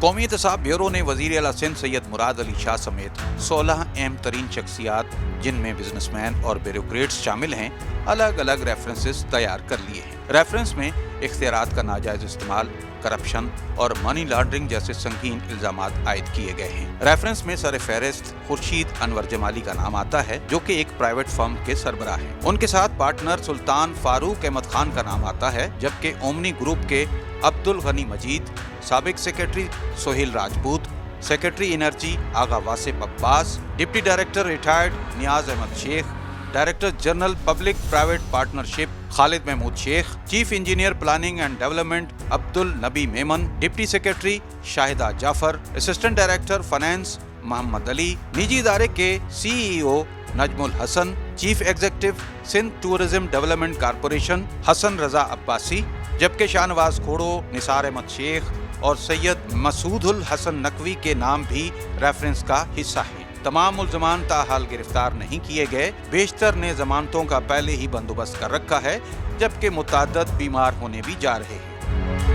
قومی احتساب بیورو نے وزیر اعلیٰ سندھ سید مراد علی شاہ سمیت 16 اہم ترین شخصیات جن میں بزنس مین اور بیوروکریٹس شامل ہیں الگ الگ ریفرنسز تیار کر لیے ہیں۔ ریفرنس میں اختیارات کا ناجائز استعمال، کرپشن اور منی لانڈرنگ جیسے سنگین الزامات عائد کیے گئے ہیں۔ ریفرنس میں سر فہرست خورشید انور جمالی کا نام آتا ہے جو کہ ایک پرائیویٹ فرم کے سربراہ ہیں۔ ان کے ساتھ پارٹنر سلطان فاروق احمد خان کا نام آتا ہے، جبکہ اومنی گروپ کے عبدالغنی مجید، سابق secretary Sohail Rajput, secretary energy Agha Wasif Abbas, deputy director retired Niaz Ahmed Sheikh, director general public private partnership Khalid Mehmood Sheikh, chief engineer planning and development Abdul Nabi Memon, deputy secretary Shahida Jafar, assistant director finance Muhammad Ali, نجی ادارے کے C E O Najm ul Hassan, chief executive Sindh tourism development corporation Hassan Raza Abbasi, جبکہ شاہ نواز کھوڑو، نثار احمد شیخ اور سید مسعود الحسن نقوی کے نام بھی ریفرنس کا حصہ ہیں۔ تمام ملزمان تاحال گرفتار نہیں کیے گئے، بیشتر نے ضمانتوں کا پہلے ہی بندوبست کر رکھا ہے، جبکہ متعدد بیمار ہونے بھی جا رہے ہیں۔